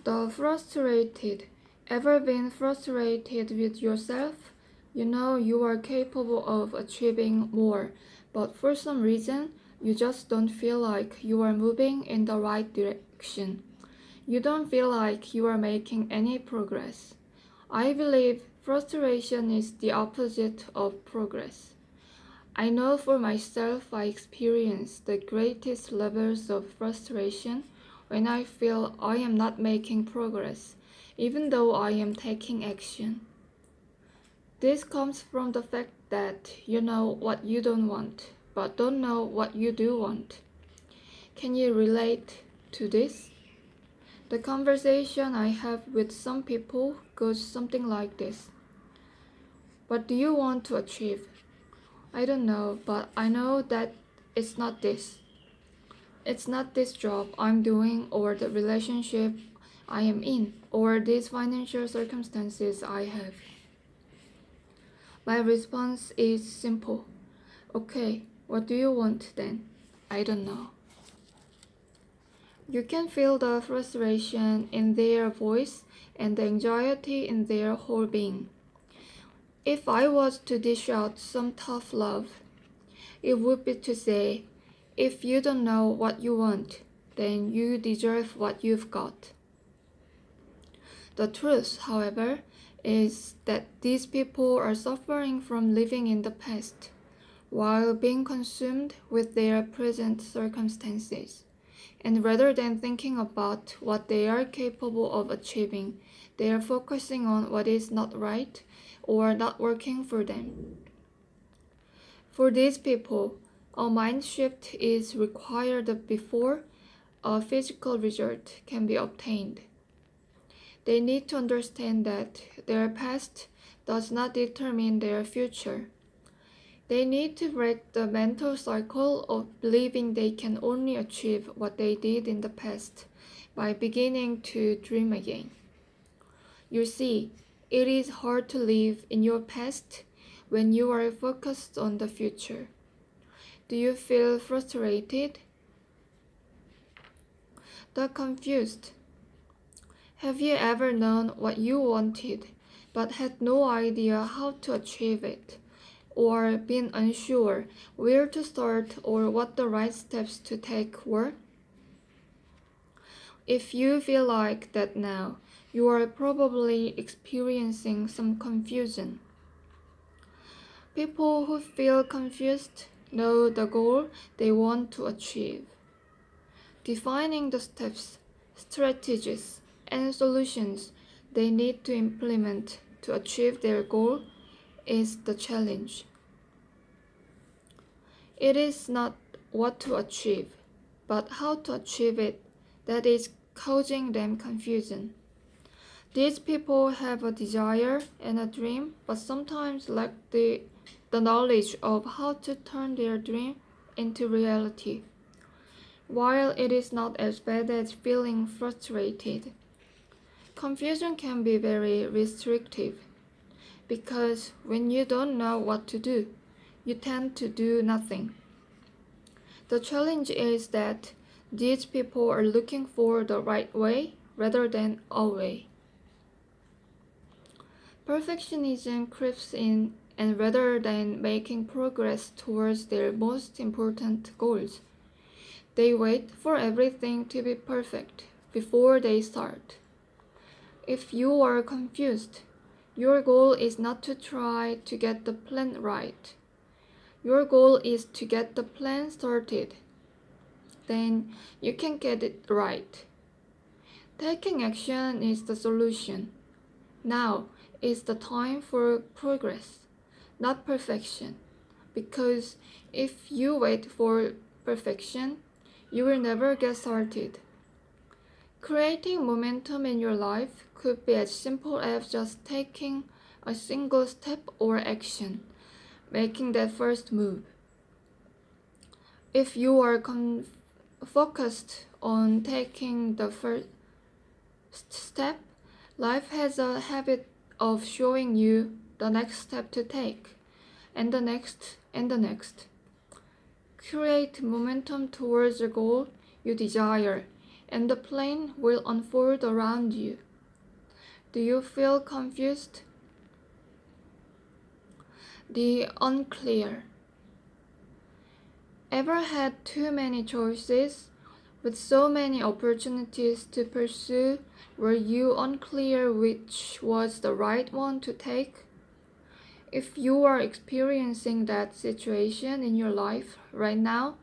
The frustrated. Ever been frustrated with yourself? You know you are capable of achieving more, but for some reason, you just don't feel like you are moving in the right direction. You don't feel like you are making any progress. I believe frustration is the opposite of progress. I know for myself I experience the greatest levels of frustration when I feel I am not making progress, even though I am taking action. This comes from the fact that you know what you don't want, but don't know what you do want. Can you relate to this? The conversation I have with some people goes something like this. What do you want to achieve? I don't know, but I know that it's not this. It's not this job I'm doing or the relationship I am in or these financial circumstances I have. My response is simple. Okay, what do you want then? I don't know. You can feel the frustration in their voice and the anxiety in their whole being. If I was to dish out some tough love, it would be to say, if you don't know what you want, then you deserve what you've got. The truth, however, is that these people are suffering from living in the past, while being consumed with their present circumstances. And rather than thinking about what they are capable of achieving, they are focusing on what is not right or not working for them. For these people, a mind shift is required before a physical result can be obtained. They need to understand that their past does not determine their future. They need to break the mental cycle of believing they can only achieve what they did in the past by beginning to dream again. You see, it is hard to live in your past when you are focused on the future. Do you feel frustrated? The confused. Have you ever known what you wanted but had no idea how to achieve it? Or been unsure where to start or what the right steps to take were? If you feel like that now, you are probably experiencing some confusion. People who feel confused know the goal they want to achieve. Defining the steps, strategies, and solutions they need to implement to achieve their goal is the challenge. It is not what to achieve, but how to achieve it that is causing them confusion. These people have a desire and a dream, but sometimes lack the knowledge of how to turn their dream into reality. While it is not as bad as feeling frustrated, confusion can be very restrictive because when you don't know what to do, you tend to do nothing. The challenge is that these people are looking for the right way rather than a way. Perfectionism creeps in, and rather than making progress towards their most important goals, they wait for everything to be perfect before they start. If you are confused, your goal is not to try to get the plan right. Your goal is to get the plan started. Then you can get it right. Taking action is the solution. Now is the time for progress, not perfection. Because if you wait for perfection, you will never get started. Creating momentum in your life could be as simple as just taking a single step or action, making that first move. If you are focused on taking the first step, life has a habit of showing you the next step to take, and the next, and the next. Create momentum towards the goal you desire, and the plan will unfold around you. Do you feel confused? The unclear. Ever had too many choices? With so many opportunities to pursue, were you unclear which was the right one to take? If you are experiencing that situation in your life right now,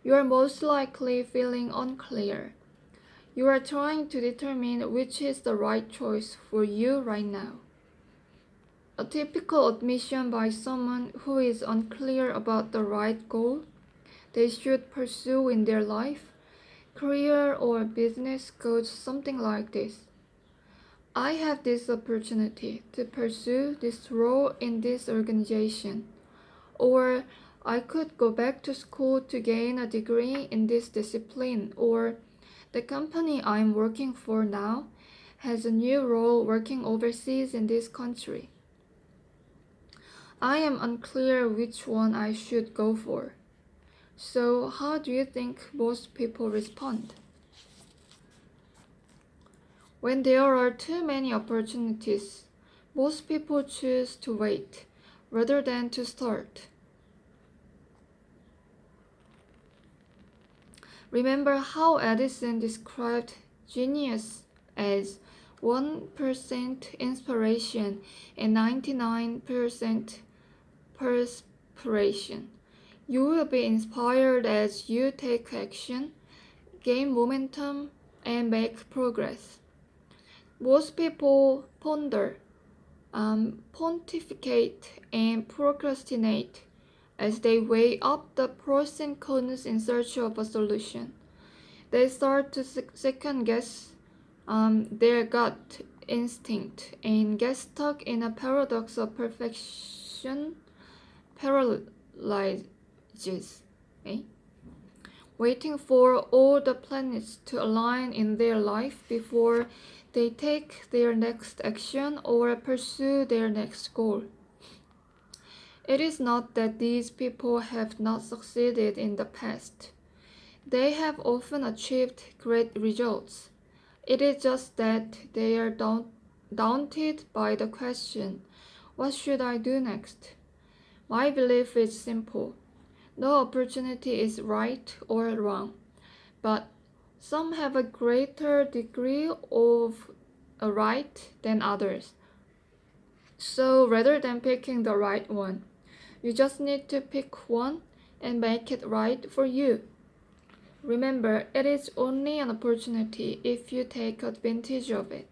you are most likely feeling unclear. You are trying to determine which is the right choice for you right now. A typical admission by someone who is unclear about the right goal they should pursue in their life, career, or business goes something like this. I have this opportunity to pursue this role in this organization, or I could go back to school to gain a degree in this discipline, or the company I'm working for now has a new role working overseas in this country. I am unclear which one I should go for. So, how do you think most people respond? When there are too many opportunities, most people choose to wait rather than to start. Remember how Edison described genius as 1% inspiration and 99% perspiration. You will be inspired as you take action, gain momentum, and make progress. Most people ponder, pontificate, and procrastinate as they weigh up the pros and cons in search of a solution. They start to second guess their gut instinct and get stuck in a paradox of perfection paralyzes, waiting for all the planets to align in their life before they take their next action or pursue their next goal. It is not that these people have not succeeded in the past. They have often achieved great results. It is just that they are daunted by the question, what should I do next? My belief is simple. No opportunity is right or wrong, but some have a greater degree of a right than others. So rather than picking the right one, you just need to pick one and make it right for you. Remember, it is only an opportunity if you take advantage of it.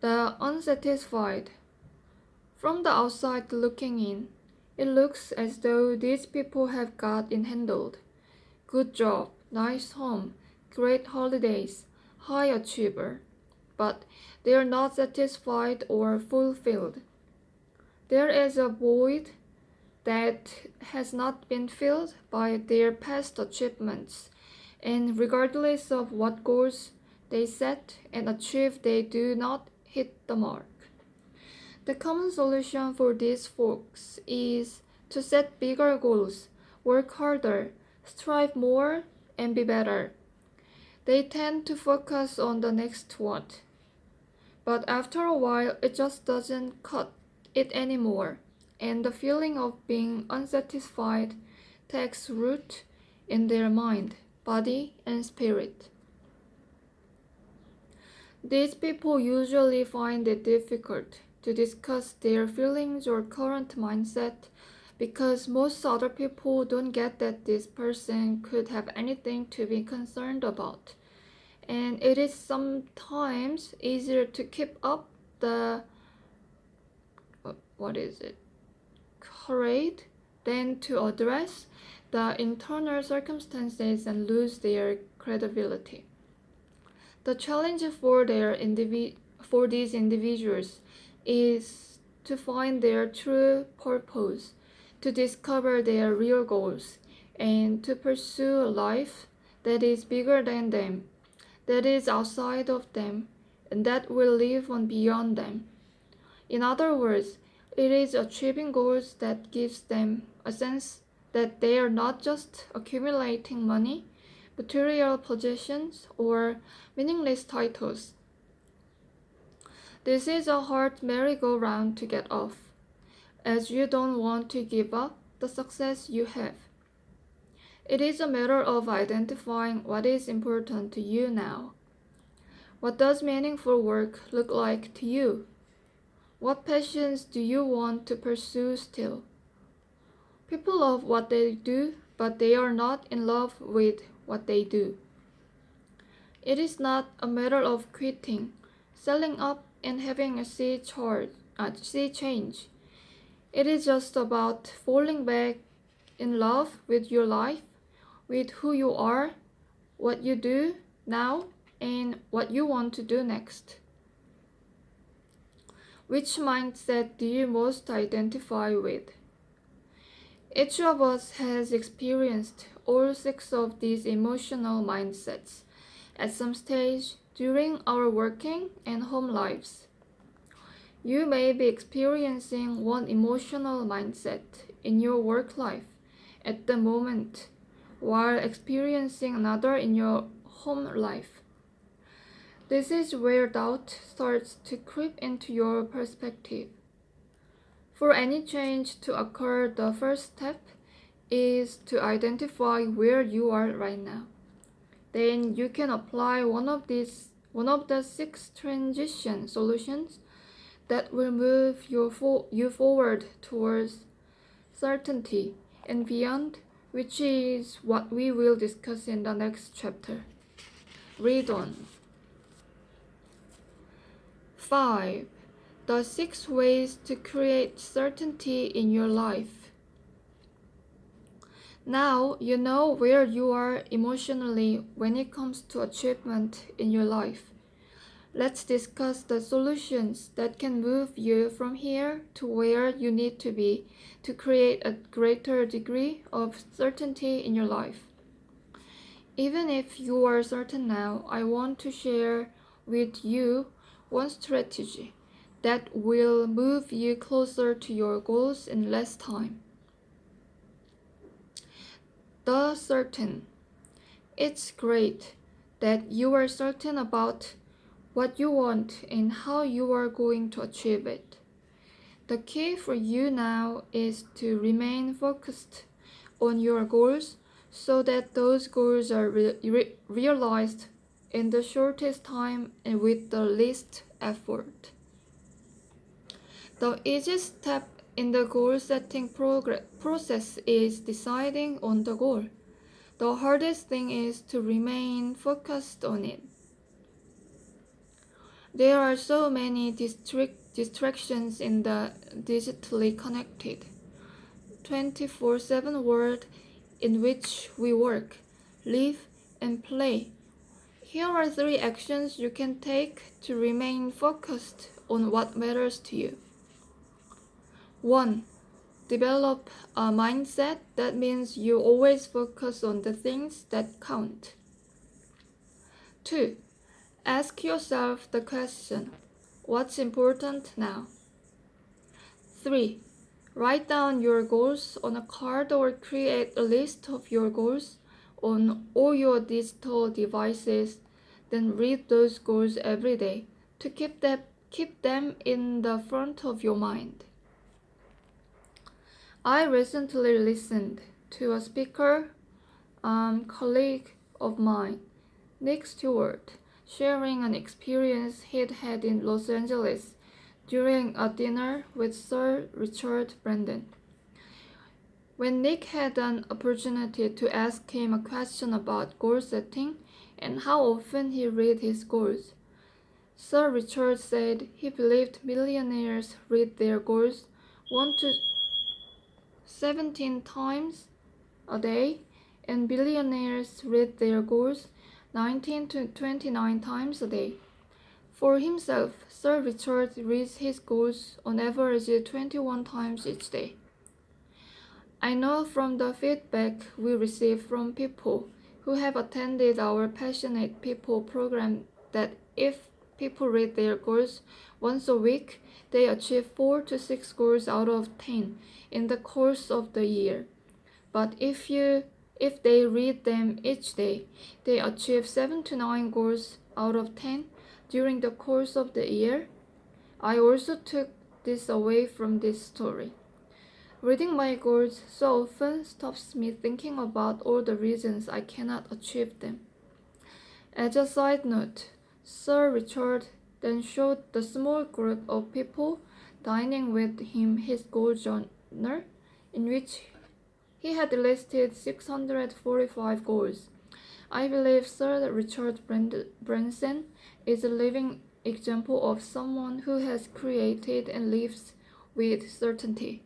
The unsatisfied. From the outside looking in, it looks as though these people have got it handled. Good job, nice home, great holidays, high achiever. But they are not satisfied or fulfilled. There is a void that has not been filled by their past achievements, and regardless of what goals they set and achieve, they do not hit the mark. The common solution for these folks is to set bigger goals, work harder, strive more, and be better. They tend to focus on the next one. But after a while, it just doesn't cut it anymore, and the feeling of being unsatisfied takes root in their mind, body, and spirit. These people usually find it difficult to discuss their feelings or current mindset because most other people don't get that this person could have anything to be concerned about. And it is sometimes easier to keep up the charade than to address the internal circumstances and lose their credibility. The challenge for these individuals is to find their true purpose, to discover their real goals, and to pursue a life that is bigger than them, that is outside of them, and that will live on beyond them. In other words, it is achieving goals that gives them a sense that they are not just accumulating money, material possessions, or meaningless titles. This is a hard merry-go-round to get off, as you don't want to give up the success you have. It is a matter of identifying what is important to you now. What does meaningful work look like to you? What passions do you want to pursue still? People love what they do, but they are not in love with what they do. It is not a matter of quitting, selling up, and having a sea change. It is just about falling back in love with your life, with who you are, what you do now, and what you want to do next. Which mindset do you most identify with? Each of us has experienced all 6 of these emotional mindsets at some stage during our working and home lives. You may be experiencing one emotional mindset in your work life at the moment, while experiencing another in your home life. This is where doubt starts to creep into your perspective. For any change to occur, the first step is to identify where you are right now. Then you can apply one of the 6 transition solutions that will move you forward towards certainty and beyond, which is what we will discuss in the next chapter. Read on. 5. The 6 ways to create certainty in your life. Now you know where you are emotionally when it comes to achievement in your life. Let's discuss the solutions that can move you from here to where you need to be to create a greater degree of certainty in your life. Even if you are certain now, I want to share with you one strategy that will move you closer to your goals in less time. The certain. It's great that you are certain about what you want and how you are going to achieve it. The key for you now is to remain focused on your goals so that those goals are realized in the shortest time and with the least effort. The easiest step in the goal setting process is deciding on the goal. The hardest thing is to remain focused on it. There are so many distractions in the digitally connected 24/7 world in which we work, live, and play. Here are 3 actions you can take to remain focused on what matters to you. 1. Develop a mindset that means you always focus on the things that count. 2. Ask yourself the question, what's important now? 3. Write down your goals on a card or create a list of your goals on all your digital devices. Then read those goals every day to keep them in the front of your mind. I recently listened to a speaker, colleague of mine, Nick Stewart, sharing an experience he'd had in Los Angeles during a dinner with Sir Richard Branson. When Nick had an opportunity to ask him a question about goal setting and how often he read his goals, Sir Richard said he believed millionaires read their goals 1 to 17 times a day, and billionaires read their goals 19 to 29 times a day. For himself, Sir Richard reads his goals on average 21 times each day. I know from the feedback we receive from people who have attended our Passionate People program that if people read their goals once a week, they achieve 4 to 6 goals out of 10 in the course of the year. But if If they read them each day, they achieve 7 to 9 goals out of 10 during the course of the year. I also took this away from this story. Reading my goals so often stops me thinking about all the reasons I cannot achieve them. As a side note, Sir Richard then showed the small group of people dining with him his goal journal, in which he had listed 645 goals. I believe Sir Richard Branson is a living example of someone who has created and lives with certainty.